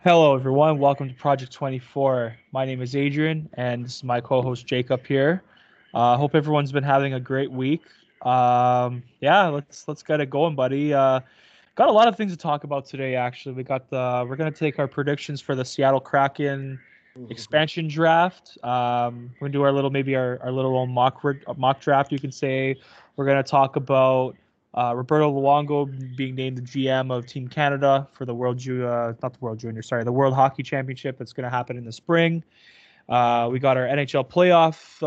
Hello, everyone. Welcome to Project 24. My name is Adrian, and this is my co-host Jacob here. Hope everyone's been having a great week. Yeah, let's get it going, buddy. Got a lot of things to talk about today. Actually, we're gonna take our predictions for the Seattle Kraken expansion draft. We're gonna do our little mock draft, you can say. We're gonna talk about Roberto Luongo being named the GM of Team Canada for not the World Junior, sorry, the World Hockey Championship that's going to happen in the spring. We got our NHL playoff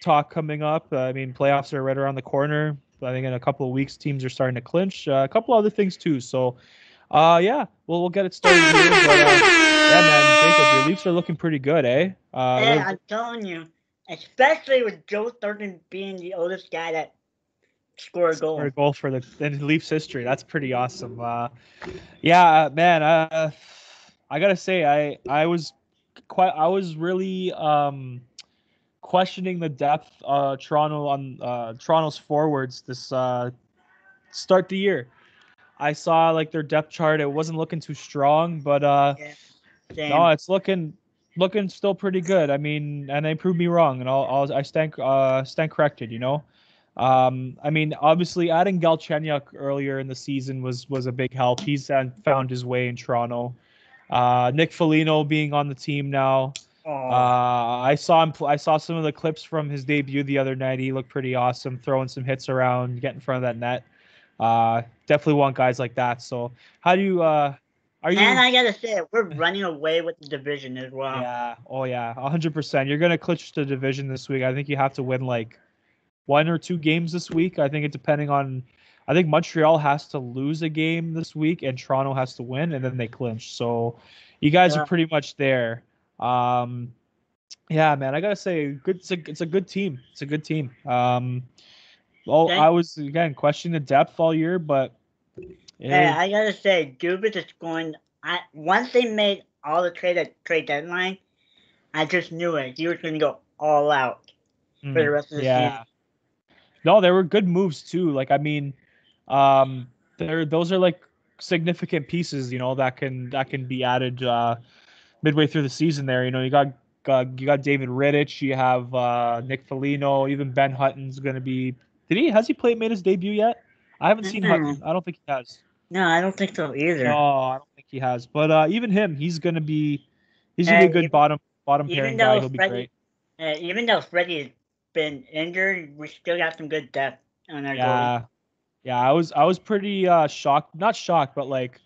talk coming up. I mean, playoffs are right around the corner. I think in a couple of weeks, teams are starting to clinch. A couple other things too. So, yeah, we'll get it started here. But yeah, man, Jacob, your Leafs are looking pretty good, eh? Yeah, I'm telling you, especially with Joe Thornton being the oldest guy that scored a Scored a goal. goal for the in Leafs history. That's pretty awesome. Yeah, man. I gotta say, I was really questioning the depth Toronto's forwards this start the year. I saw like their depth chart. It wasn't looking too strong, but Yeah, no, same. it's looking still pretty good. I mean, and they proved me wrong, and I stand corrected. I mean, obviously adding Galchenyuk earlier in the season was a big help. He's found his way in Toronto. Nick Foligno being on the team now. Oh, I saw some of the clips from his debut the other night. He looked pretty awesome, throwing some hits around, getting in front of that net. Definitely want guys like that. So, how do you? Are and you? I gotta say, we're running away with the division as well. Yeah. Oh yeah. 100%. You're gonna clinch the division this week. I think you have to win like one or two games this week. I think it depending on. I think Montreal has to lose a game this week, and Toronto has to win, and then they clinch. So, you guys are Yeah, pretty much there. Um, yeah, man, I gotta say, good. It's a good team. It's a good team. Well, I thank. was again questioning the depth all year, but Hey, it, I gotta say, Dubas is going. Once they made all the trade deadline, I just knew it. He was gonna go all out for the rest of the season. yeah, no, there were good moves too. Like I mean, those are like significant pieces, that can be added midway through the season. There, you got David Rittich, you have Nick Foligno, even Ben Hutton's going to be. Has he made his debut yet? I haven't seen Mm, Hutton. I don't think he has. no, I don't think so No, either. I don't think he has. But even him, he's gonna be a And good even, bottom even pairing guy. though He'll be Freddie great. Even though Freddie's been injured, we still got some good depth on our goalie. Yeah, yeah. I was pretty shocked, not shocked, but like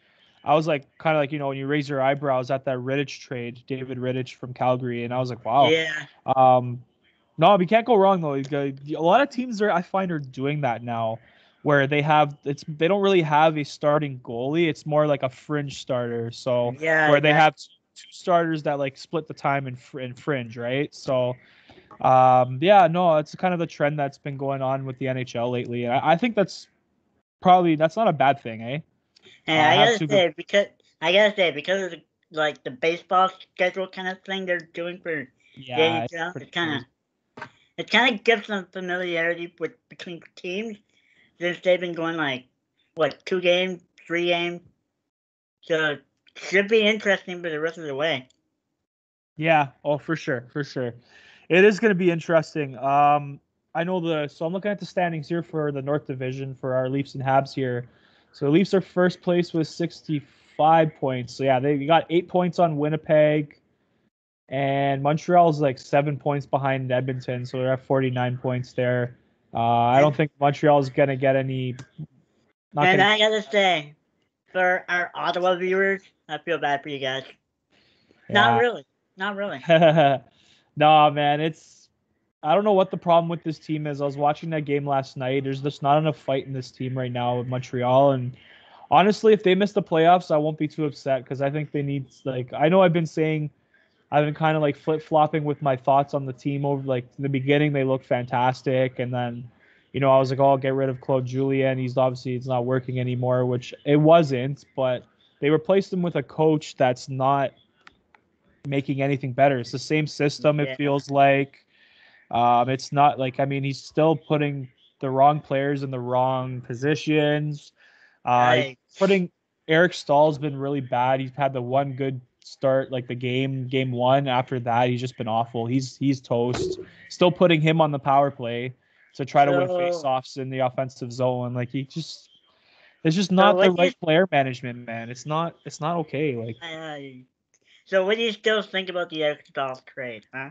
I was like kind of like when you raise your eyebrows at that Rittich trade, David Rittich from Calgary, and I was like, wow. Yeah, Um, no, we can't go wrong though. A lot of teams I find are doing that now, where they don't really have a starting goalie. It's more like a fringe starter. So yeah, where they exactly. have two starters that like split the time in fringe, right? So yeah, no, it's kind of the trend that's been going on with the NHL lately. And I think that's not a bad thing, eh? And I Have gotta two good. say because of the baseball schedule kind of thing they're doing for the Yeah, it's NHL, pretty crazy. it kind of gives some familiarity with between teams since they've been going like what 2 games, 3 games, so it should be interesting for the rest of the way. Yeah, oh for sure, for sure. It is going to be interesting. I know so I'm looking at the standings here for the North Division for our Leafs and Habs here. So the Leafs are first place with 65 points. So yeah, they got 8 points on Winnipeg, and Montreal's like 7 points behind Edmonton, so they're at 49 points there. I don't And think Montreal's gonna get any. Not and gonna. I gotta say, for our Ottawa viewers, I feel bad for you guys. Not Yeah. really. Not really. No, man, I don't know what the problem with this team is. I was watching that game last night. There's just not enough fight in this team right now with Montreal. And honestly, if they miss the playoffs, I won't be too upset because I think they need like I know I've been kind of like flip flopping with my thoughts on the team over like in the beginning they looked fantastic, and then I was like, oh, I'll get rid of Claude Julien. It's not working anymore, which it wasn't, but they replaced him with a coach that's not making anything better. It's the same system. It Yeah. feels like it's not like I mean he's still putting the wrong players in the wrong positions. I Putting Eric Stahl's been really bad. He's had the one good start, like the game one. After that, he's just been awful. He's toast. Still putting him on the power play to try to win So, faceoffs in the offensive zone. Like it's just so not the what do you, right player management, man. It's not okay. Like so what do you still think about the Eric Stahl trade, huh?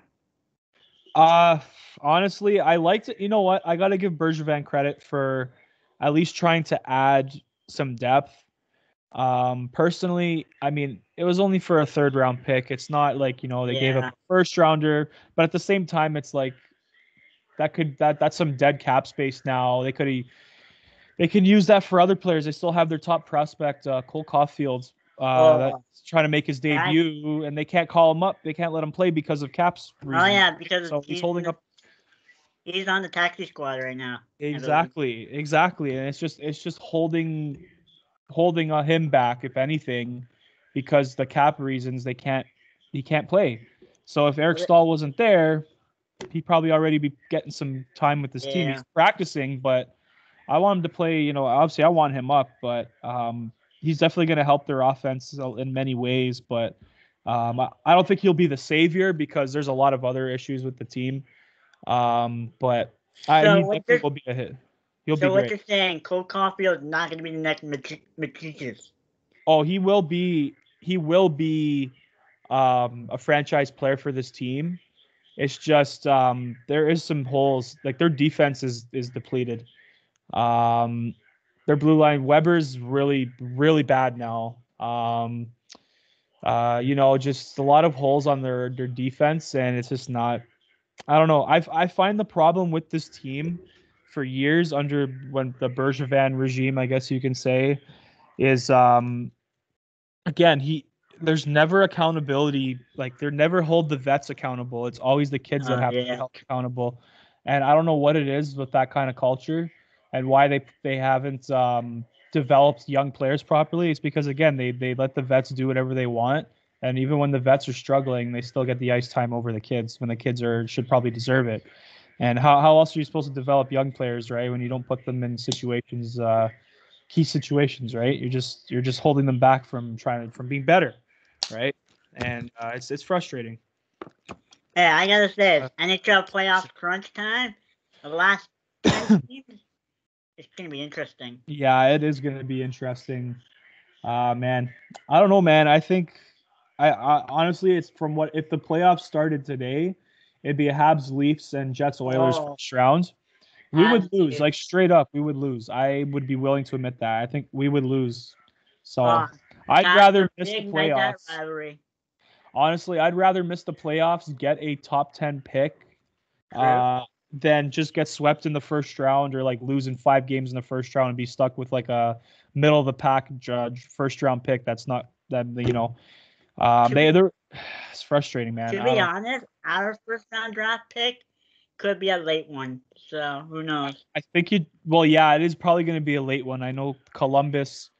Uh honestly, I liked it. You know what? I got to give Bergevin credit for at least trying to add some depth. Personally, I mean, it was only for a third round pick. It's not like, they gave up Yeah. a first rounder, but at the same time it's like that's some dead cap space now. They can use that for other players. They still have their top prospect, Cole Caulfield, that's Oh, trying to make his that, debut, and they can't call him up. They can't let him play because of caps oh reasons. yeah, because So he's holding up. he's on the taxi squad right now. I believe. Exactly, and it's just holding him back, if anything, because the cap reasons he can't play. So if Eric Stahl wasn't there, he'd probably already be getting some time with his team. Yeah. He's practicing, but I want him to play. Obviously I want him up, but he's definitely going to help their offense in many ways. But I don't think he'll be the savior because there's a lot of other issues with the team. But So he what definitely you're will be a hit. He'll be so what great. you're saying? Cole Caulfield is not going to be the next Matisse. Oh, he will be. He will be a franchise player for this team. It's just there is some holes. Like their defense is depleted. Um, their blue line Weber's really bad now. Just a lot of holes on their defense, and it's just not. I don't know. I find the problem with this team for years under when the Bergevin regime, I guess you can say, is again there's never accountability. Like they never hold the vets accountable. It's always the kids that have to be Yeah. held accountable, and I don't know what it is with that kind of culture and why they haven't developed young players properly. It's because again they let the vets do whatever they want, and even when the vets are struggling, they still get the ice time over the kids when the kids should probably deserve it. And how else are you supposed to develop young players, right? When you don't put them in situations, key situations, right? You're just holding them back from from being better, right? And it's frustrating. Yeah, I gotta say, Uh, NHL playoffs crunch time. The last 10 teams. It's gonna be interesting. yeah, it is going to be interesting. Man, I don't know, man. I think I honestly, it's from what if the playoffs started today, it'd be a Habs, Leafs, and Jets, Oilers Oh, first round. We would Habs lose, too. like straight up, we would lose. I would be willing to admit that. I think we would lose. So Oh, I'd time rather to miss the reignite that playoffs. rivalry. Honestly, I'd rather miss the playoffs, get a top 10 pick, True. than just get swept in the first round or like losing 5 games in the first round and be stuck with like a middle of the pack judge first round pick. That's not that, To be they're it's frustrating, man. to I be don't. honest, our first round draft pick could be a late one. So who knows? I think well, yeah, it is probably going to be a late one. I know Columbus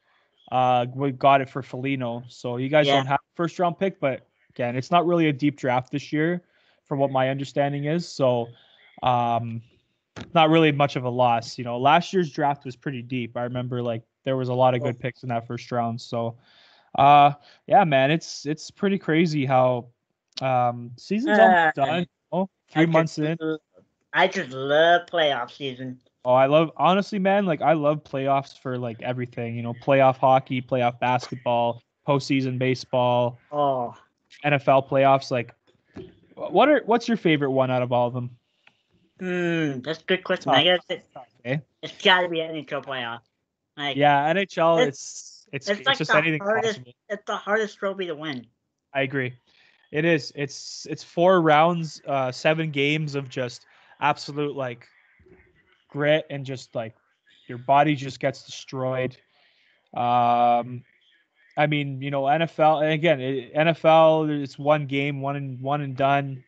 we got it for Foligno. So you guys Yeah. don't have a first round pick, but again, it's not really a deep draft this year, from what my understanding is. So, um, not really much of a loss. Last year's draft was pretty deep. I remember like there was a lot of Oh, good picks in that first round. So, yeah, man, it's pretty crazy how season's almost uh, done. Oh, I 3 months in. I just love playoff season. Oh, I love honestly, man. Like I love playoffs for like everything. Playoff hockey, playoff basketball, postseason baseball, Oh, NFL playoffs. Like, what's your favorite one out of all of them? that's a good question. I Tough, guess tough, eh? it's got to be an NHL playoff. Like Yeah, NHL. it's It's it's like just the anything hardest. possible. It's the hardest trophy to win. I agree. It is. It's 4 rounds, 7 games of just absolute like grit and just like your body just gets destroyed. Um, I mean, NFL, and again, NFL, it's one game, one and done.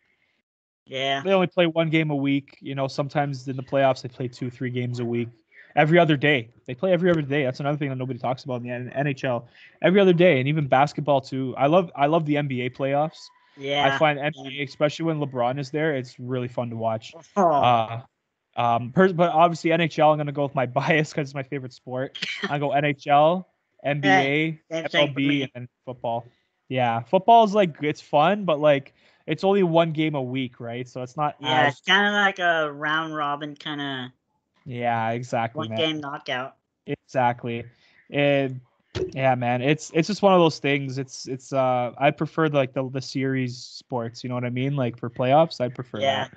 Yeah. They only play one game a week. Sometimes in the playoffs they play 2-3 games a week. Every other day. They play every other day. That's another thing that nobody talks about in the NHL. Every other day, and even basketball too. I love the NBA playoffs. I Yeah. find NBA, especially when LeBron is there, it's really fun to watch. Oh, But obviously NHL, I'm gonna go with my bias because it's my favorite sport. I go NHL. Hey, NBA, same thing for MLB, and me. then football. Yeah, football is like it's fun, but like it's only one game a week, right? So it's not Yeah, as it's kind of like a round robin kind of yeah, exactly, one man. game knockout. Exactly. And yeah, man, it's just one of those things. It's I prefer the series sports, you know what I mean? Like for playoffs, I prefer Yeah.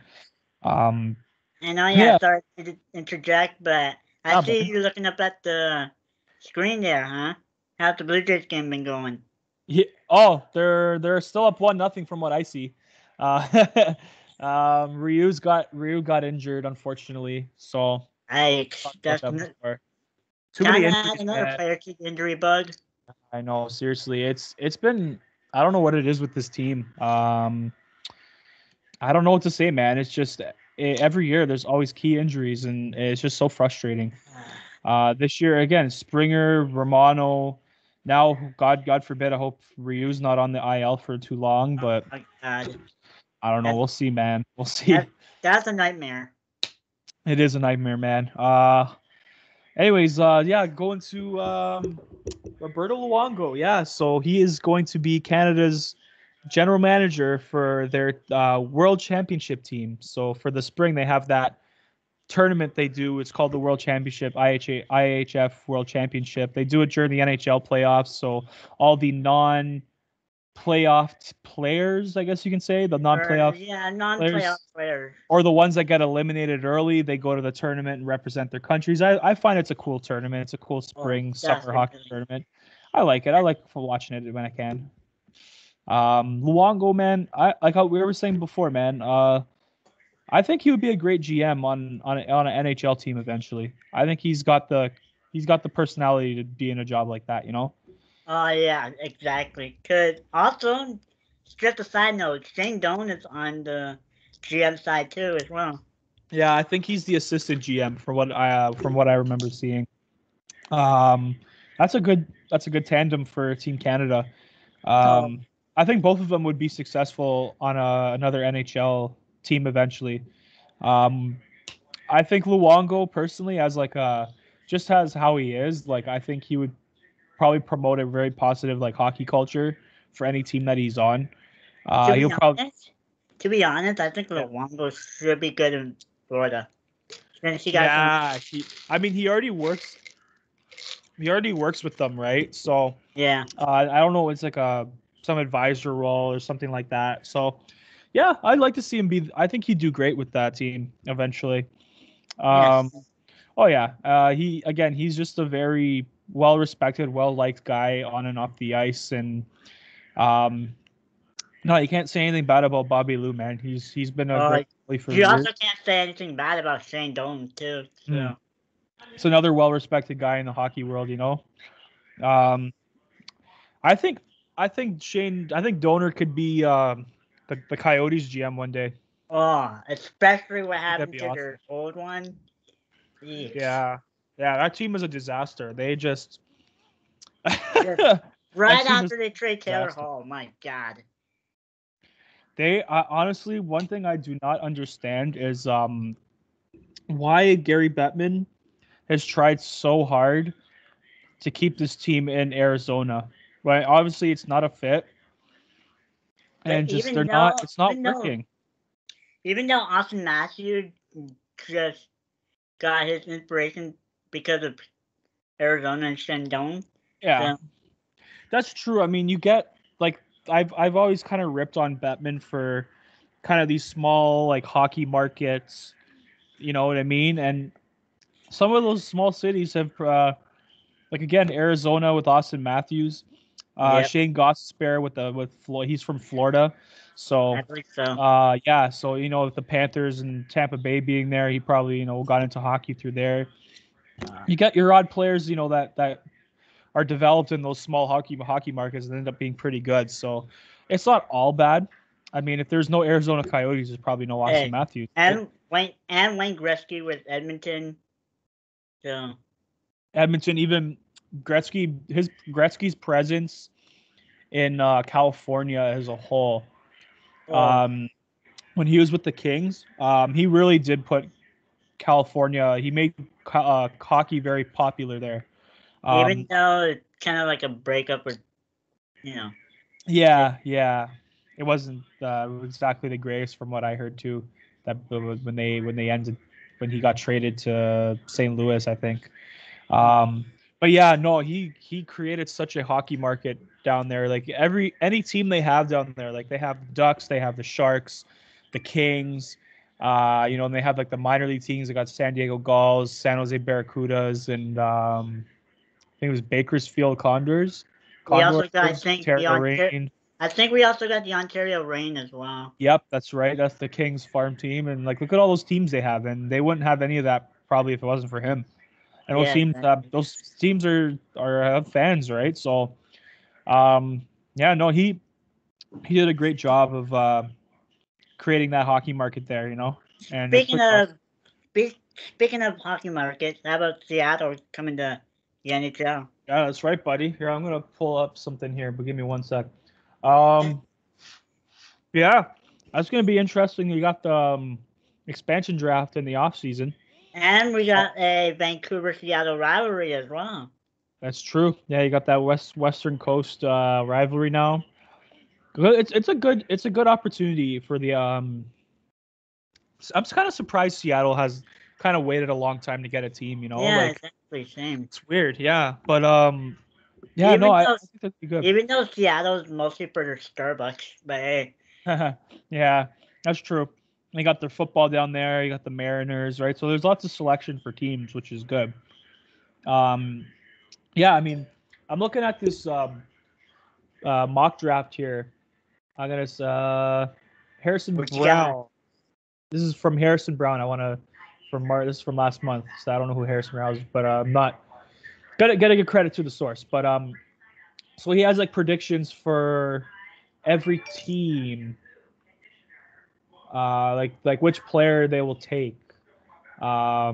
that. Um And oh yeah, yeah, sorry to interject, but I nah, see man. you looking up at the screen there, huh? How's the Blue Jays game been going? Yeah, oh, they're still up 1-0 from what I see. Uh Ryu got injured unfortunately, so I talked about that's that before. Too many kind of had injuries, another man. player kick injury bug. I know, seriously. It's been I don't know what it is with this team. I don't know what to say, man. It's just every year there's always key injuries, and it's just so frustrating. This year again, Springer, Romano. Now, God forbid, I hope Ryu's not on the IL for too long, Oh but my god, I don't know. that's We'll see, man. We'll that's see. that's a nightmare. It is a nightmare, man. Anyways, yeah, going to Roberto Luongo. Yeah, so he is going to be Canada's general manager for their World Championship team. So for the spring, they have that tournament they do. It's called the World Championship, IHF World Championship. They do it during the NHL playoffs. So all the non-playoff players, I guess you can say, the Or non-playoff yeah, non-playoff players, players. or the ones that get eliminated early, they go to the tournament and represent their countries. I find it's a cool tournament. It's a cool Oh, spring, summer hockey definitely. tournament. I like it. I like watching it when I can. Luongo, man, I like how we were saying before, man. I think he would be a great GM on an NHL team eventually. I think he's got the personality to be in a job like that, you know? Oh yeah, exactly. Cause also, just a side note, Shane Doan is on the GM side too as well. Yeah, I think he's the assistant GM from what I remember seeing. That's a good tandem for Team Canada. Oh, I think both of them would be successful on another NHL team eventually. Um, I think Luongo personally, as like a just as how he is, like I think he would probably promote a very positive like hockey culture for any team that he's on. to He'll be probably honest, to be honest, I think yeah. Luongo should be good in Florida. Since he got some, Yeah, I mean, he already works with them, right? So yeah, I don't know, it's like a some advisor role or something like that. So yeah, I'd like to see him be. I think he'd do great with that team eventually. Um, yes. oh yeah, he's just a very well respected, well liked guy on and off the ice, and um, no, you can't say anything bad about Bobby Lou, man. He's been a great Uh, goalie for you years. also can't say anything bad about Shane Doan too. Mm. So It's another well respected guy in the hockey world, you know. Um, I think I think Donor could be the Coyotes GM one day. oh, especially what I think that'd happened be to awesome. their old one. Yeesh. Yeah, yeah, that team is a disaster. They just Just that right team is after they trade a Taylor disaster. Hall, my God. They honestly, one thing I do not understand is why Gary Bettman has tried so hard to keep this team in Arizona. Right? Obviously, it's not a fit, But and just they're not. It's not working. even though Austin Matthews just got his inspiration because of Arizona and Shandong, Yeah, so that's true. I mean, you get like I've always kind of ripped on Bettman for kind of these small like hockey markets. You know what I mean? And some of those small cities have like again Arizona with Austin Matthews, yep, Shane Gostisbehere with Floyd. He's from Florida, so I believe so. yeah. So you know with the Panthers and Tampa Bay being there, he probably got into hockey through there. You got your odd players, that are developed in those small hockey markets and end up being pretty good. So it's not all bad. I mean, if there's no Arizona Coyotes, there's probably no Austin Hey, Matthews, right? and Wayne Gretzky with Edmonton, so Edmonton, even Gretzky's presence in California as a whole. oh, Um, when he was with the Kings, he really did put California. He made hockey very popular there. Even though it's kind of like a breakup with, you know. Yeah. It wasn't exactly the greatest from what I heard too. That when he got traded to St. Louis, I think. But yeah, no, he created such a hockey market down there. Like any team they have down there, like they have the Ducks, they have the Sharks, the Kings, and they have like the minor league teams. They got San Diego Gulls, San Jose Barracudas, and I think it was Bakersfield We also got, Ontario Reign. I think we also got the Ontario Reign as well. Yep, that's right. That's the Kings farm team, and like look at all those teams they have, and they wouldn't have any of that probably if it wasn't for him. And those teams are have fans, right? So, he did a great job of creating that hockey market there, And speaking of hockey markets, how about Seattle coming to the NHL? Yeah, that's right, buddy. Here, I'm gonna pull up something here, but give me 1 sec. Yeah, that's gonna be interesting. You got the expansion draft in the off season. And we got a Vancouver-Seattle rivalry as well. That's true. Yeah, you got that Western Coast rivalry now. It's a good opportunity for the. I'm kind of surprised Seattle has kind of waited a long time to get a team. Yeah, exactly. Same. It's weird. Yeah, but I think that'd be good. Even though Seattle's mostly for their Starbucks, but hey. Yeah, that's true. They got their football down there. You got the Mariners, right? So there's lots of selection for teams, which is good. Yeah, I mean, I'm looking at this mock draft here. I got Harrison Brown. This is from Harrison Brown. This is from last month, so I don't know who Harrison Brown is, but I'm not gotta give credit to the source. But so he has like predictions for every team. Like which player they will take. I've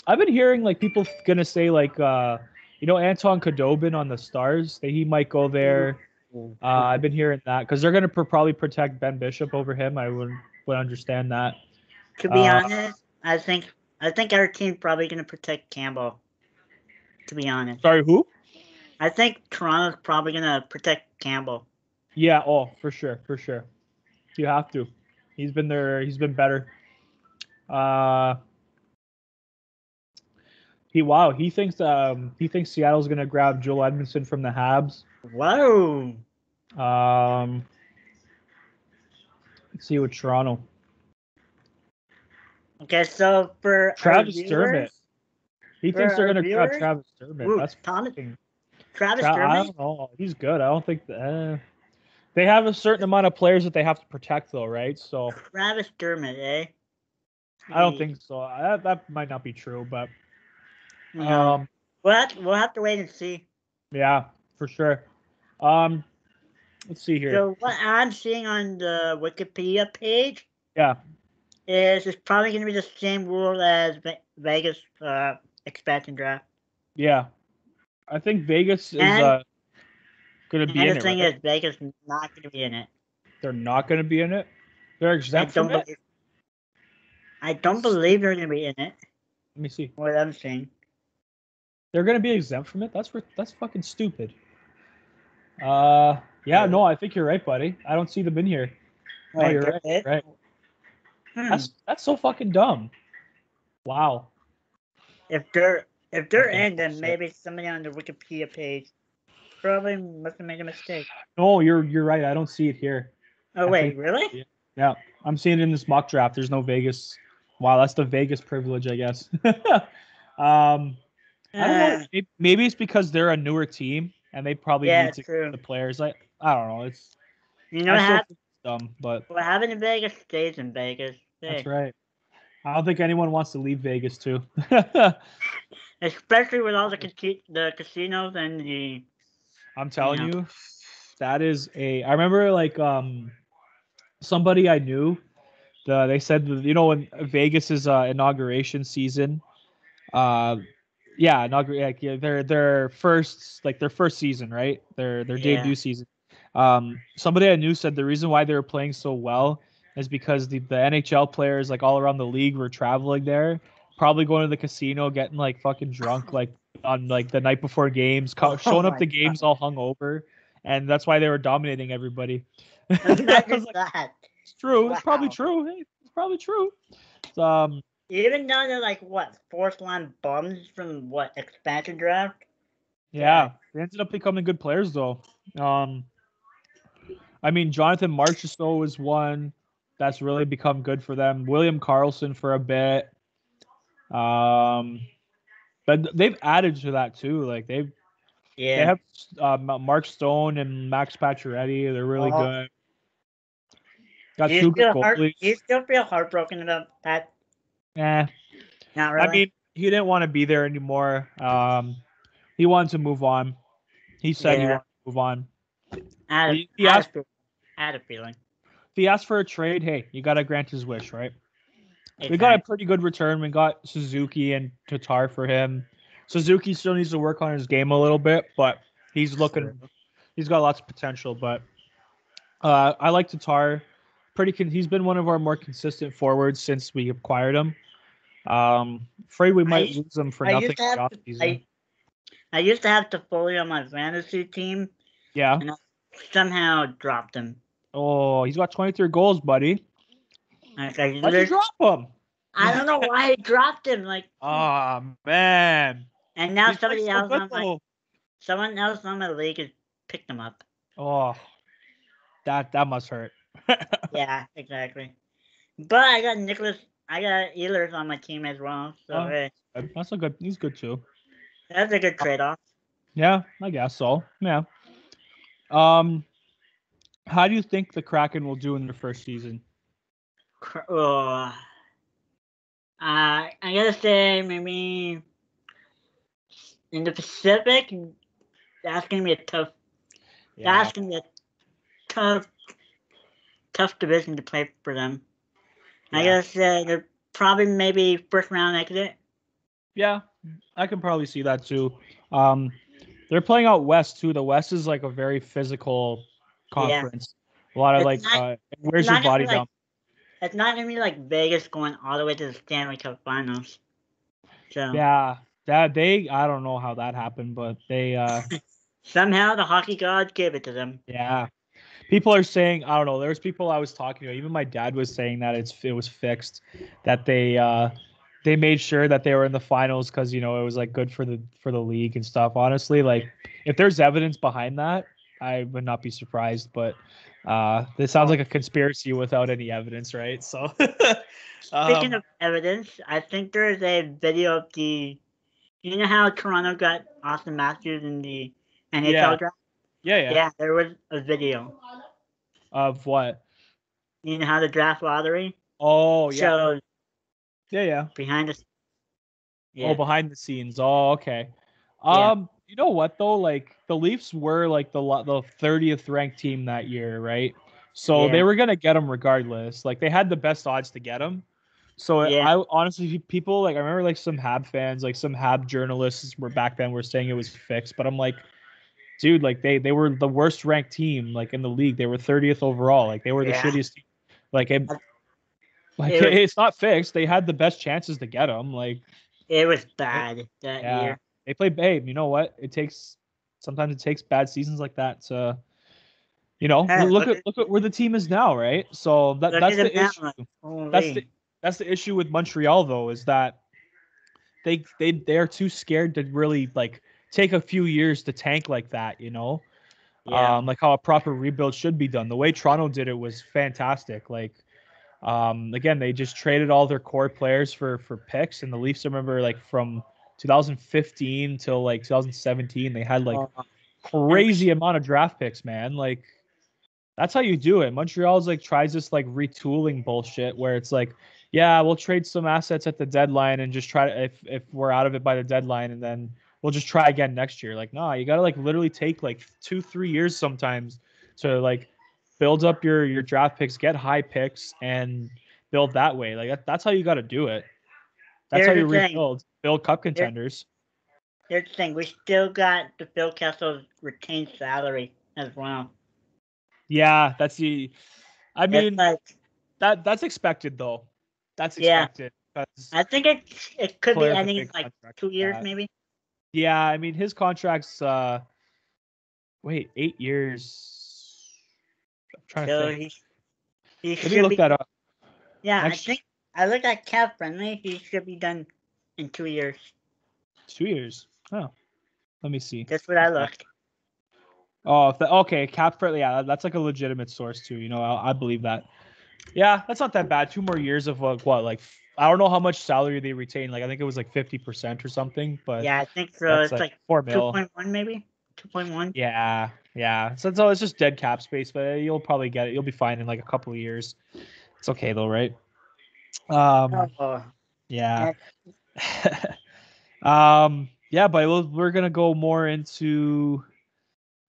been hearing like people gonna say like Anton Khudobin on the Stars that he might go there. I've been hearing that because they're gonna probably protect Ben Bishop over him. I would understand that. To be honest, I think our team's probably gonna protect Campbell. To be honest. Sorry, who? I think Toronto's probably gonna protect Campbell. Yeah. Oh, for sure. You have to. He's been there. He's been better. He thinks Seattle's gonna grab Joel Edmondson from the Habs. Whoa. Let's see with Toronto. Okay, so for Travis Dermott, he thinks they're gonna grab Travis Dermott. That's Travis Dermott. I don't know. He's good. I don't think they have a certain amount of players that they have to protect, though, right? So Travis Dermott, eh? I don't think so. That might not be true, but we'll have to wait and see. Yeah, for sure. Let's see here. So what I'm seeing on the Wikipedia page, is it's probably going to be the same rule as Vegas expansion draft. Yeah, I think Vegas is going to be in it. And the thing is, Vegas is not going to be in it. They're not going to be in it? They're exempt from it? I don't believe they're going to be in it. Let me see. What I'm saying. They're going to be exempt from it? That's fucking stupid. Yeah, no, I think you're right, buddy. I don't see them in here. Oh, you're right. That's so fucking dumb. Wow. If they're in, then maybe somebody on the Wikipedia page probably must have made a mistake. No, you're right. I don't see it here. Oh wait, really? Yeah, I'm seeing it in this mock draft. There's no Vegas. Wow, that's the Vegas privilege, I guess. I don't know. Maybe it's because they're a newer team and they probably need to get the players. I don't know. It's dumb, but what happened in Vegas stays in Vegas. Hey. That's right. I don't think anyone wants to leave Vegas too. Especially with all the casinos and the. I'm telling you, that is I remember like somebody I knew. They said when Vegas's inauguration season. Their first season, right? Their debut season. Somebody I knew said the reason why they were playing so well is because the NHL players like all around the league were traveling there, probably going to the casino, getting like fucking drunk like on like the night before games, showing up to games all hungover, and that's why they were dominating everybody. Imagine that. It's true. Wow. It's probably true. Hey, it's probably true. Even though they're like what, fourth line bums from what, expansion draft? Yeah, they ended up becoming good players though. I mean, Jonathan Marchessault was one that's really become good for them. William Karlsson for a bit. But they've added to that too. Like they have Mark Stone and Max Pacioretty. They're really good. Got two good goalies. Do you still feel heartbroken about that? Not really. I mean, he didn't want to be there anymore. He wanted to move on. He said he wanted to move on. I had a feeling. If he asked for a trade, hey, you got to grant his wish, right? Exactly. We got a pretty good return. We got Suzuki and Tatar for him. Suzuki still needs to work on his game a little bit, but he's got lots of potential. But I like Tatar. He's been one of our more consistent forwards since we acquired him. Afraid we might lose him for nothing. I used to have Toffoli on my fantasy team. Yeah. And I somehow dropped him. Oh, he's got 23 goals, buddy. Why'd you drop him? I don't know why I dropped him. Like, oh man! And now someone else on my league has picked him up. Oh, that must hurt. Yeah, exactly. But I got Ehlers on my team as well. So hey. That's a good. He's good too. That's a good trade-off. Yeah, I guess so. Yeah. How do you think the Kraken will do in their first season? I gotta say maybe in the Pacific, that's gonna be a tough. Yeah. That's gonna be a tough division to play for them. Yeah. I guess they're probably maybe first round exit. Yeah, I can probably see that too. They're playing out west too. The West is like a very physical conference. Yeah. A lot of where's your body down? It's not gonna be like Vegas going all the way to the Stanley Cup Finals. So yeah, I don't know how that happened, but they somehow the hockey gods gave it to them. Yeah, people are saying, I don't know. There's people I was talking to. Even my dad was saying that it was fixed, that they made sure that they were in the finals because it was like good for the league and stuff. Honestly, like if there's evidence behind that, I would not be surprised. But this sounds like a conspiracy without any evidence, right? So speaking of evidence, I think there is a video of you know how Toronto got Austin Matthews in the NHL draft? Yeah. Yeah, there was a video. Of what? You know how the draft lottery? Oh, yeah. Shows behind the Yeah. Oh, behind the scenes. Oh, okay. You know what though? Like the Leafs were like the 30th ranked team that year, right? So they were gonna get him regardless. Like they had the best odds to get him. So I honestly, people like I remember like some Hab fans, like some Hab journalists were back then were saying it was fixed, but I'm like, dude, like they were the worst ranked team like in the league. They were 30th overall. Like they were the shittiest team. Like it's not fixed. They had the best chances to get him. Like it was bad that year. They played. Hey, you know what? Sometimes it takes bad seasons like that to, look at where the team is now, right? So that's the issue. That's the issue with Montreal though, is that they are too scared to really like take a few years to tank like that, like how a proper rebuild should be done. The way Toronto did it was fantastic. Like, again, they just traded all their core players for picks, and the Leafs, I remember, like from 2015 till like 2017, they had like crazy amount of draft picks, man. Like that's how you do it. Montreal's like tries this like retooling bullshit where it's like, yeah, we'll trade some assets at the deadline and just try to, if we're out of it by the deadline, and then we'll just try again next year. Like, nah, you gotta like literally take like 2-3 years sometimes to like build up your draft picks, get high picks, and build that way. Like that's how you got to do it. That's how you rebuild, build cup contenders. Here's the thing: we still got the Phil Kessel's retained salary as well. Yeah, that's the. I mean, that's expected though. That's expected. I think it could be ending in like 2 years, maybe. Yeah, I mean his contract's 8 years. I'm trying to So think. he Let me should look be. that up. Yeah, I Next think I look at cap friendly. He should be done in 2 years. 2 years. Oh, let me see. That's what I looked. Oh, okay, cap friendly. Yeah, that's like a legitimate source too. I believe that. Yeah, that's not that bad. 2 more years of I don't know how much salary they retain. Like I think it was like 50% or something, but Yeah, I think so. that's It's like like 4 mil. 2.1 maybe. 2.1. Yeah, yeah. So it's just dead cap space, but you'll probably get it. You'll be fine in like a couple of years. It's okay though, right? Oh, Yeah. and Yeah, but we're gonna go more into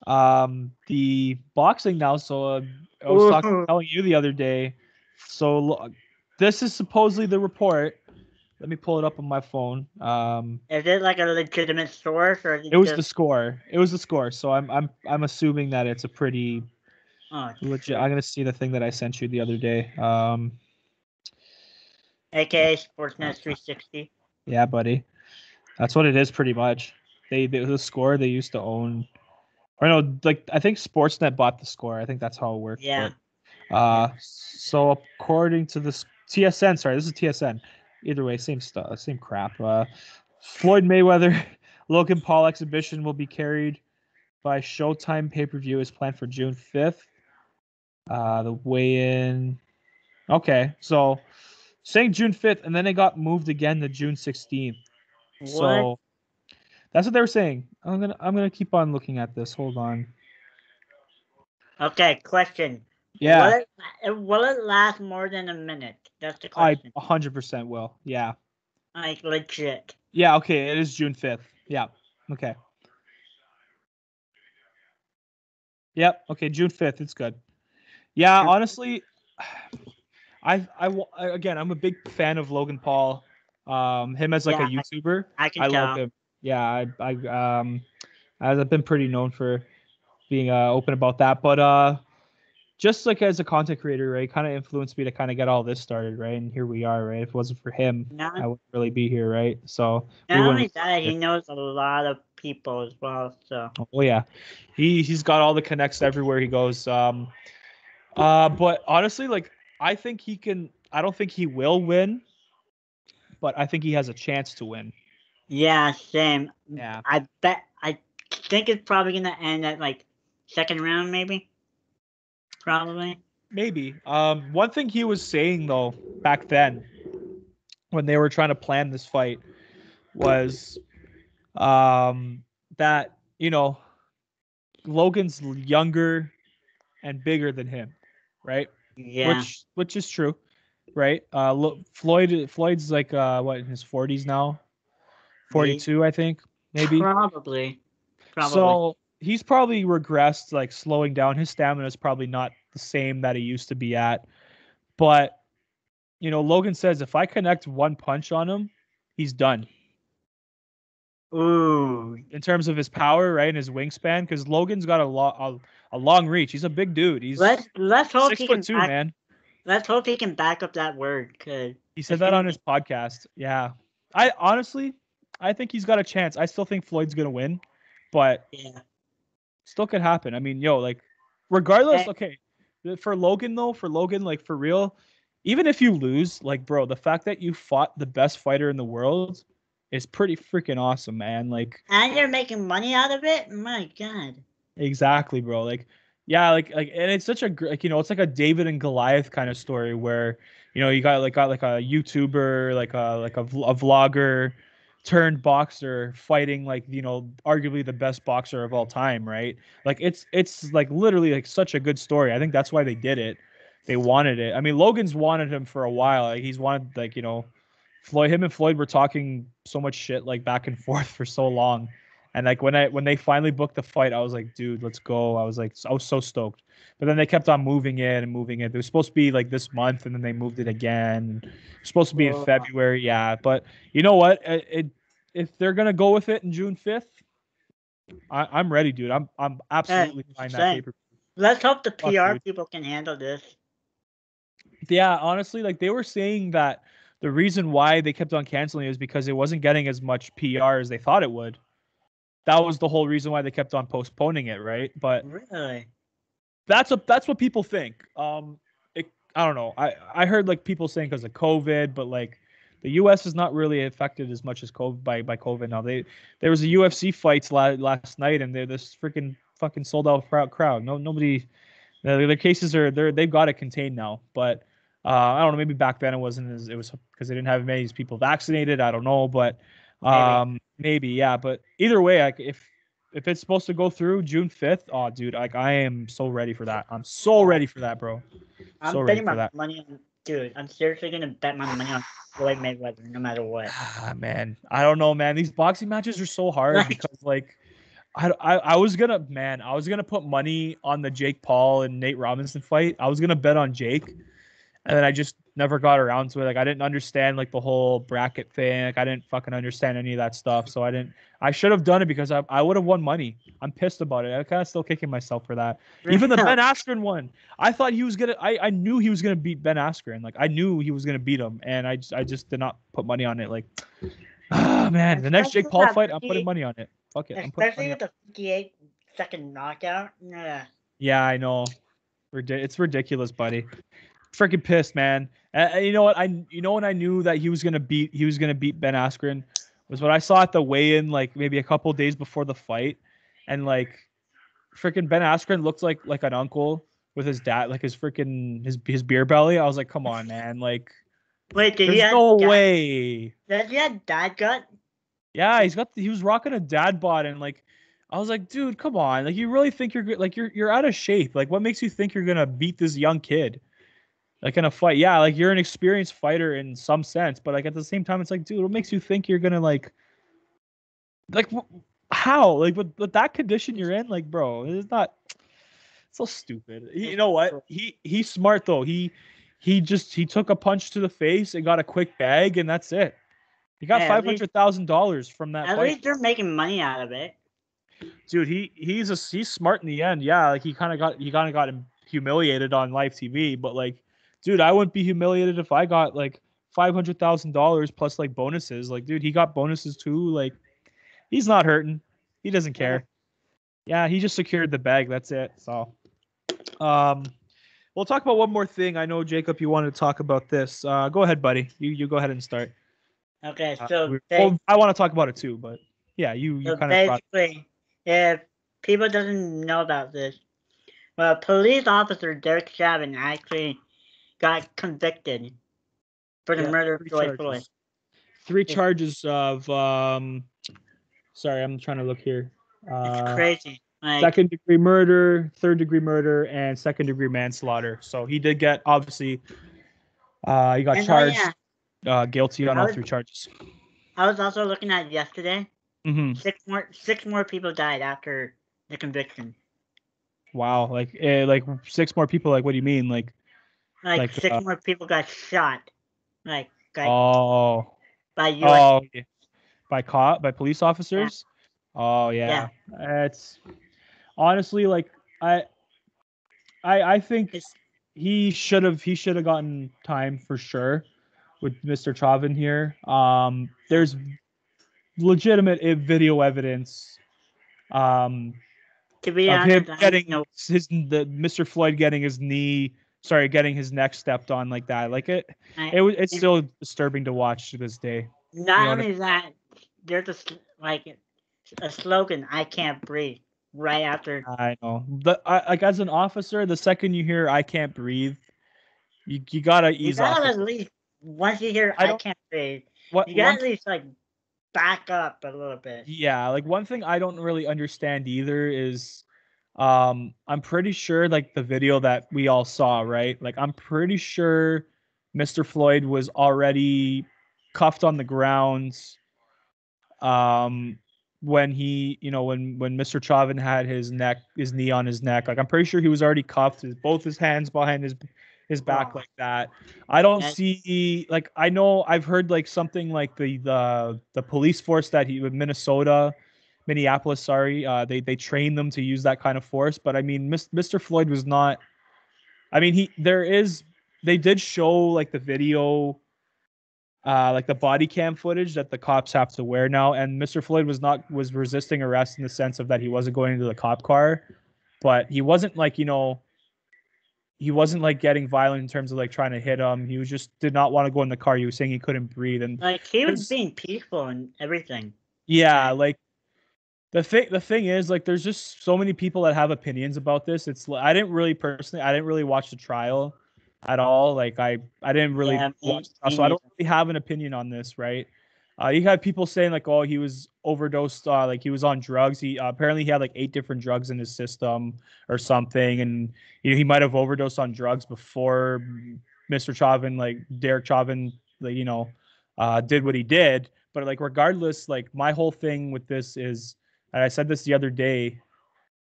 the boxing now. So I was ooh, telling you the other day. So this is supposedly the report. Let me pull it up on my phone. is it like a legitimate source or is It it was the just? score. It was the score. So I'm assuming that it's a pretty Oh, legit. shit. I'm gonna see the thing that I sent you the other day. AKA Sportsnet 360. Yeah, buddy. That's what it is pretty much. They the score they used to own. Or no, like I think Sportsnet bought the score. I think that's how it worked. Yeah, But yeah. so according to this TSN, sorry, this is TSN. Either way, same stuff, same crap. Floyd Mayweather Logan Paul exhibition will be carried by Showtime pay-per-view is planned for June 5th. The weigh-in. Okay, so saying June 5th, and then it got moved again to June 16th. What? So that's what they were saying. I'm gonna keep on looking at this. Hold on. Okay, question. Yeah, Will it last more than a minute? That's the I question. 100% will. Yeah. Like legit. Yeah, okay, it is June 5th. Yeah. Okay. Yep. Okay, June 5th. It's good. Yeah, honestly, again, I'm a big fan of Logan Paul. Him as like a Yeah, YouTuber, I can I love tell. him. Yeah, I've been pretty known for being open about that, but just like as a content creator, right, kind of influenced me to kind of get all this started, right? And here we are, right? If it wasn't for him, Not I wouldn't really be here, right? So we not wouldn't. only that, he knows a lot of people as well. So Oh yeah, he's got all the connects everywhere he goes. But honestly, like I think he can. I don't think he will win, but I think he has a chance to win. yeah, same. Yeah, I think it's probably gonna end at like second round, maybe. Probably. maybe. One thing he was saying though back then when they were trying to plan this fight was that Logan's younger and bigger than him, right? Yeah. Which is true, right? Floyd's like what in his 40s now, He 42, I think, maybe. probably. Probably. So he's probably regressed, like slowing down. His stamina is probably not the same that he used to be at. But Logan says if I connect one punch on him, he's done Ooh. in terms of his power, right, and his wingspan. Because Logan's got a long reach. He's a big dude. He's Let's hope six he foot can two, back. man. Let's hope he can back up that word, cause He said it's that gonna on his be. podcast. Yeah, I honestly, I think he's got a chance. I still think Floyd's gonna win, but Yeah. still could happen. I mean, like, regardless, Eh, okay, for Logan though, like for real, even if you lose, like, bro, the fact that you fought the best fighter in the world is pretty freaking awesome, man. Like, and you're making money out of it. My God. exactly, bro. Like, yeah, like, and it's such a like, it's like a David and Goliath kind of story where you got like a YouTuber, like a vlogger turned boxer fighting like arguably the best boxer of all time, right? Like it's like literally like such a good story. I think that's why they did it. They wanted it. I mean, Logan's wanted him for a while. Like he's wanted like him and Floyd were talking so much shit like back and forth for so long. And like when they finally booked the fight, I was like, dude, let's go. I was so stoked. But then they kept on moving it and moving it. It was supposed to be like this month, and then they moved it again. It was supposed to be in Oh, February, yeah. But you know what? If they're gonna go with it in June 5th, I'm ready, dude. I'm absolutely buying that same. paper. Let's hope the Fuck, PR dude. people can handle this. Yeah, honestly, like they were saying that the reason why they kept on canceling is because it wasn't getting as much PR as they thought it would. that was the whole reason why they kept on postponing it, right? But Really? that's what people think. I don't know. I heard like people saying because of COVID, but like the U.S. is not really affected as much as COVID by COVID now. There was a UFC fights last night, and they're this freaking fucking sold out crowd. Nobody. Their cases they've got it contained now, but I don't know. Maybe back then it wasn't as it was because they didn't have many people vaccinated. I don't know, but maybe yeah. But either way, like if it's supposed to go through June 5th, oh dude, like I am so ready for that. I'm so ready for that, bro. I'm betting my money on, dude. I'm seriously gonna bet my money on Floyd Mayweather, no matter what. Ah, man, I don't know, man. These boxing matches are so hard because like I was gonna put money on the Jake Paul and Nate Robinson fight. I was gonna bet on Jake, and then I just never got around to it. Like I didn't understand like the whole bracket thing. Like I didn't fucking understand any of that stuff. So I should have done it because I would have won money. I'm pissed about it. I'm kind of still kicking myself for that. Even the Ben Askren one, I thought he was gonna. I knew he was gonna beat Ben Askren. Like I knew he was gonna beat him, and I just did not put money on it. Like, ah man, the next Jake Paul fight, I'm putting money on it. Fuck it. Especially with the 58-second knockout. Nah. Yeah, I know. It's ridiculous, buddy. Freaking pissed, man. You know what? When I knew that he was gonna beat Ben Askren was what I saw at the weigh-in, like maybe a couple days before the fight, and like freaking Ben Askren looked like an uncle with his dad, like his freaking his beer belly. I was like, come on, man. Like, wait, there's no way. Does he have dad gut? Yeah, he was rocking a dad bod, and like I was like, dude, come on. Like you really think you're out of shape. Like what makes you think you're gonna beat this young kid? Like in a fight. Yeah, like you're an experienced fighter in some sense, but like at the same time, it's like, dude, what makes you think you're gonna like how? Like with that condition you're in, like, bro, it's not so stupid. You know what? He's smart though. He took a punch to the face and got a quick bag, and that's it. He got $500,000 from that At fight. least they're making money out of it. Dude, he's smart in the end. Yeah, like he kind of got humiliated on live TV, but like, dude, I wouldn't be humiliated if I got like $500,000 plus like bonuses. Like, dude, he got bonuses too. Like, he's not hurting. He doesn't care. Yeah, he just secured the bag. That's it. So, we'll talk about one more thing. I know, Jacob, you wanted to talk about this. Go ahead, buddy. You go ahead and start. Okay, so I want to talk about it too, but yeah, you kind of basically, if people doesn't know about this, well, police officer Derek Chauvin actually got convicted for the murder of Floyd. 3 charges of sorry, I'm trying to look here. It's crazy. Like, 2nd-degree murder, 3rd-degree murder, and 2nd-degree manslaughter. So he did get obviously he got charged guilty on all 3 charges. I was also looking at yesterday. Mm-hmm. 6 more people died after the conviction. Wow, like 6 more people. Like, what do you mean? Like 6 more people got shot. By police officers. Yeah. Oh yeah. It's honestly like I think he should have gotten time for sure with Mr. Chauvin here. There's legitimate video evidence to be of honest, him getting Mr. Floyd getting his neck stepped on like that. Like it's still disturbing to watch to this day. Not only that, there's a slogan, "I can't breathe," right after. I know. Like as an officer, the second you hear "I can't breathe," you gotta ease off. At least once you hear "I can't breathe," you gotta at least back up a little bit. Yeah, like one thing I don't really understand either is I'm pretty sure like the video that we all saw, right? Like I'm pretty sure Mr. Floyd was already cuffed on the ground when he, when Mr. Chauvin had his knee on his neck. Like I'm pretty sure he was already cuffed, both his hands behind his back like that. I don't see like I know I've heard like something like the police force that Minneapolis, they train them to use that kind of force, but I mean Mr. Floyd was not. I mean they did show like the video like the body cam footage that the cops have to wear now. And Mr. Floyd was resisting arrest in the sense of that he wasn't going into the cop car, but he wasn't like, he wasn't like getting violent in terms of like trying to hit him. He was just did not want to go in the car. He was saying he couldn't breathe. And Like he was being peaceful and everything. yeah, like the thing is, like, there's just so many people that have opinions about this. I didn't really watch the trial at all. Like I didn't really Yeah, watch the trial, me so I don't neither. really have an opinion on this, right? You had people saying like, oh, he was overdosed, like he was on drugs. He apparently he had like 8 different drugs in his system or something, and he might have overdosed on drugs before Mr. Chauvin, like Derek Chauvin, like did what he did. But like regardless, like my whole thing with this is, and I said this the other day,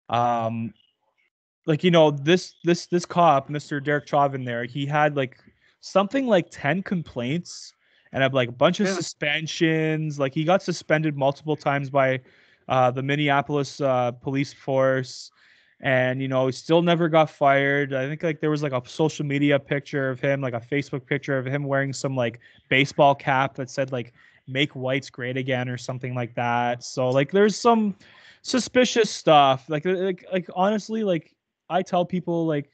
um, like this cop, Mr. Derek Chauvin, there, he had like something like 10 complaints and have like a bunch of Really? suspensions. Like he got suspended multiple times by the Minneapolis police force, and he still never got fired. I think like there was like a social media picture of him, like a Facebook picture of him wearing some like baseball cap that said like "Make whites great again" or something like that. So like there's some suspicious stuff. Like honestly, like I tell people, like,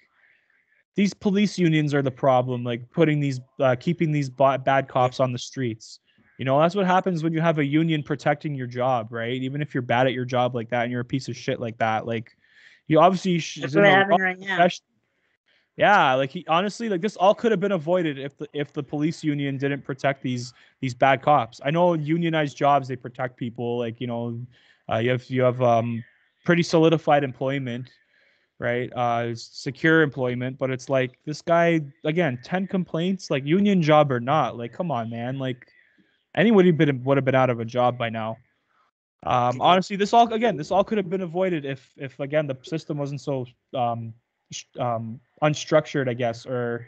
these police unions are the problem, like putting these keeping these bad Yeah. cops on the streets. That's what happens when you have a union protecting your job, right? Even if you're bad at your job like that and you're a piece of shit like that, like you obviously That's is in what the happened wrong right now. profession. Yeah, like he honestly, like this all could have been avoided if the police union didn't protect these bad cops. I know unionized jobs, they protect people, like you have pretty solidified employment, right? Secure employment, but it's like this guy again, 10 complaints, like union job or not, like come on, man, like anybody would have been out of a job by now. Yeah. Honestly, this all could have been avoided if again the system wasn't so unstructured, I guess, or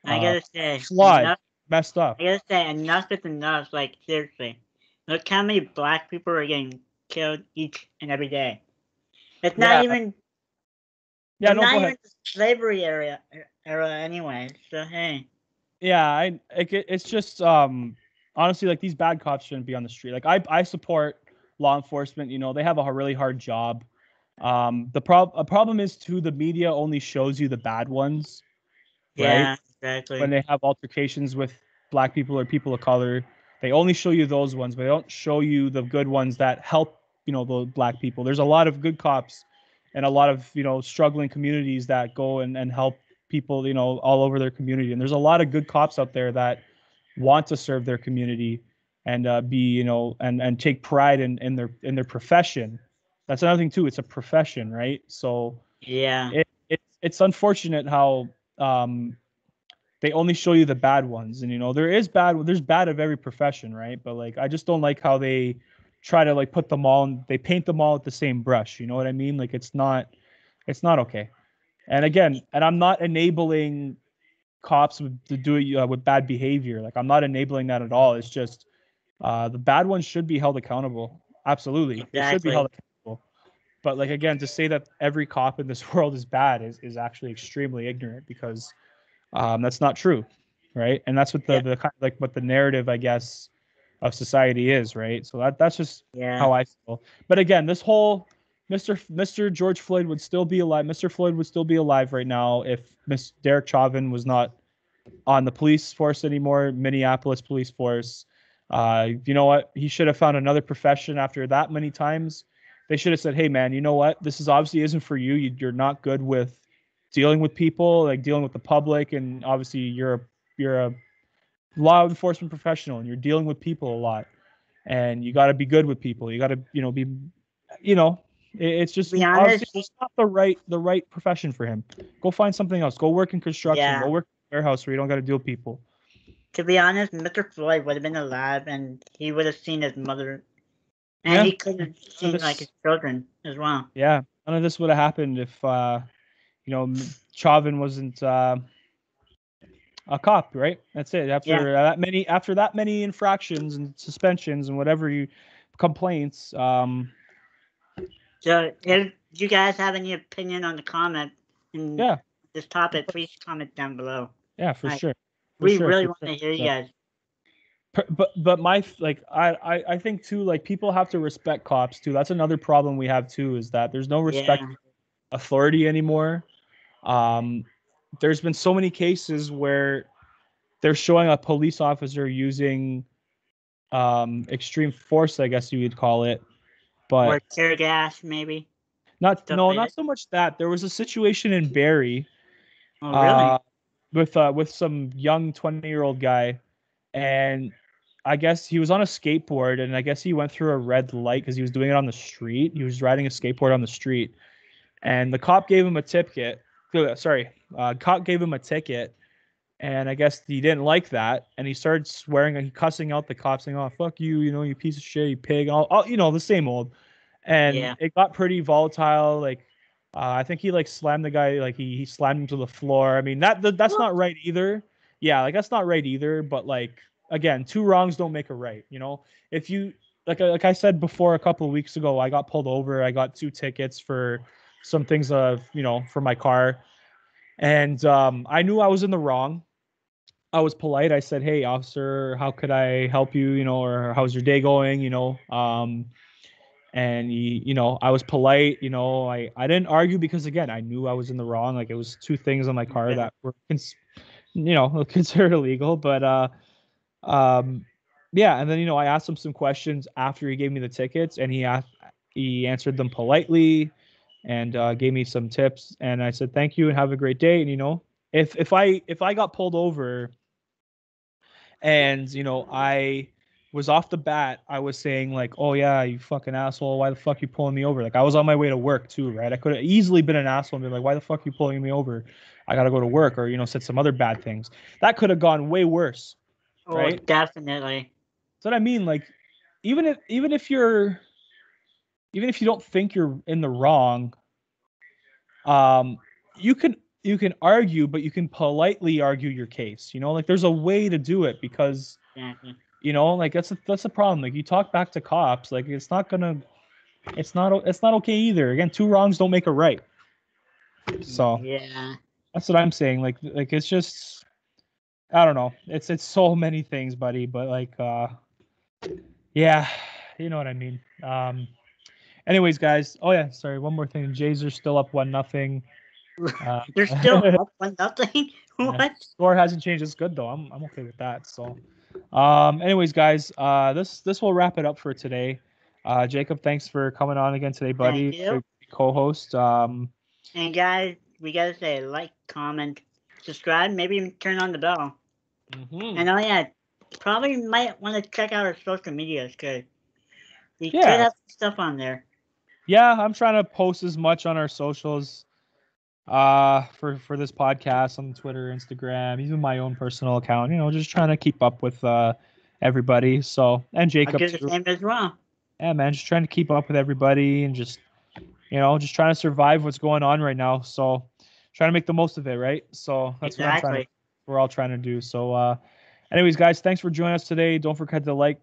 I uh, gotta say, flawed, messed up. enough is enough. Like seriously, look how many black people are getting killed each and every day. It's not Yeah, even. yeah, It's no, go not ahead. even the slavery era anyway. So hey, Yeah, it's just honestly, like these bad cops shouldn't be on the street. Like I support law enforcement. They have a really hard job. A problem is too, the media only shows you the bad ones, right? yeah, When exactly. they have altercations with black people or people of color, they only show you those ones, but they don't show you the good ones that help, the black people. There's a lot of good cops and a lot of, struggling communities that go and help people, all over their community. And there's a lot of good cops out there that want to serve their community and be, and take pride in their profession. That's another thing too. It's a profession, right? So Yeah, it's unfortunate how they only show you the bad ones, and there's bad of every profession, right? But like I just don't like how they try to like put them all and they paint them all with the same brush, you know what I mean? Like it's not okay. And again, and I'm not enabling cops to do it with bad behavior. Like I'm not enabling that at all. It's just the bad ones should be held accountable. Absolutely, they should be held exactly. accountable. But like again, to say that every cop in this world is bad is actually extremely ignorant, because that's not true, right? And that's what Yeah, the kind of like what the narrative, I guess, of society is, right? So that's just yeah, how I feel. But again, this whole Mr. George Floyd would still be alive. Mr. Floyd would still be alive right now if Miss Derek Chauvin was not on the police force anymore, Minneapolis police force. You know what? He should have found another profession after that many times. They should have said, "Hey, man, you know what? This is obviously isn't for you. You're not good with dealing with people, like dealing with the public, and obviously you're a law enforcement professional, and you're dealing with people a lot, and you got to be good with people. You got to, be, you know, it's to just be obviously honest, it's not the right profession for him. Go find something else. Go work in construction. Go yeah. work in a warehouse where you don't got to deal with people." To be honest, Mr. Floyd would have been alive, and he would have seen his mother, and Yeah. he could have None of seen like his this, children as well. yeah, none of this would have happened if Chauvin wasn't a cop, right? That's it. Yeah. After that many infractions and suspensions and whatever you complaints, So if you guys have any opinion on the comment in yeah, this of topic, please course. comment down below. Yeah, for Like sure, for we sure, really for want sure. to hear you So guys. But my like I think too, like, people have to respect cops too. That's another problem we have too, is that there's no respect Yeah. for authority anymore. Um, there's been so many cases where they're showing a police officer using extreme force, I guess you would call it, Or but tear gas, maybe. not Stuff no like not that. so much that. There was a situation in Barrie Oh, uh really? with some young 20-year-old guy, and I guess he was on a skateboard, and I guess he went through a red light because he was doing it on the street. He was riding a skateboard on the street, and the cop gave him a ticket. Sorry, cop gave him a ticket, and I guess he didn't like that, and he started swearing and cussing out the cops, saying, "Oh, fuck you, you piece of shit, you pig," all the same old. And Yeah. it got pretty volatile. Like, I think he like slammed the guy, like he slammed him to the floor. I mean, that's What? not right either. Yeah, like that's not right either. But like, again, two wrongs don't make a right. If you like I said before, a couple of weeks ago, I got pulled over. I got 2 tickets for some things for my car, and I knew I was in the wrong. I was polite. I said, "Hey, officer, how could I help you? Or how's your day going? And I was polite. I didn't argue because, again, I knew I was in the wrong. Like, it was 2 things on my car Yeah. that were considered illegal. But um, yeah. And then I asked him some questions after he gave me the tickets, and he answered them politely, and gave me some tips. And I said, "Thank you and have a great day." And if I got pulled over, and I was off the bat, I was saying like, "Oh yeah, you fucking asshole, why the fuck you pulling me over?" Like, I was on my way to work too, right? I could have easily been an asshole and be like, "Why the fuck you pulling me over? I gotta go to work," or said some other bad things. That could have gone way worse, Oh, right? definitely. So what I mean, like, even if you don't think you're in the wrong, um, you can argue, but you can politely argue your case. Like, there's a way to do it, because Exactly. like, that's a problem. Like, you talk back to cops, like, it's not okay either. Again, two wrongs don't make a right. So Yeah. that's what I'm saying. Like it's just, I don't know. It's so many things, buddy. But like, yeah, you know what I mean. Anyways, guys. Oh yeah, sorry. One more thing. Jays are still up 1-0. Uh, They're still up 1-0. yeah, What? score hasn't changed. It's good though. I'm okay with that. So, anyways, guys, this will wrap it up for today. Jacob, thanks for coming on again today, Thank buddy. you. Good co-host. And guys, we gotta say like, comment, subscribe, maybe even turn on the bell. Mhm. And oh yeah, probably might want to check out our social medias because we could Yeah, have some stuff on there. yeah. I'm trying to post as much on our socials, for this podcast, on Twitter, Instagram, even my own personal account. Just trying to keep up with everybody. So, and I'll Jacob do the too. same as well. Yeah, man, just trying to keep up with everybody, and just trying to survive what's going on right now. So, trying to make the most of it, right? So that's what Exactly. we're all trying to do. So, anyways, guys, thanks for joining us today. Don't forget to like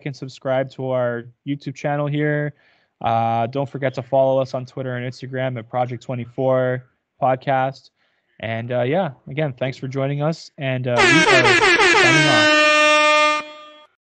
and subscribe to our YouTube channel here. Don't forget to follow us on Twitter and Instagram at Project 24 Podcast. And yeah, again, thanks for joining us. And we are signing off.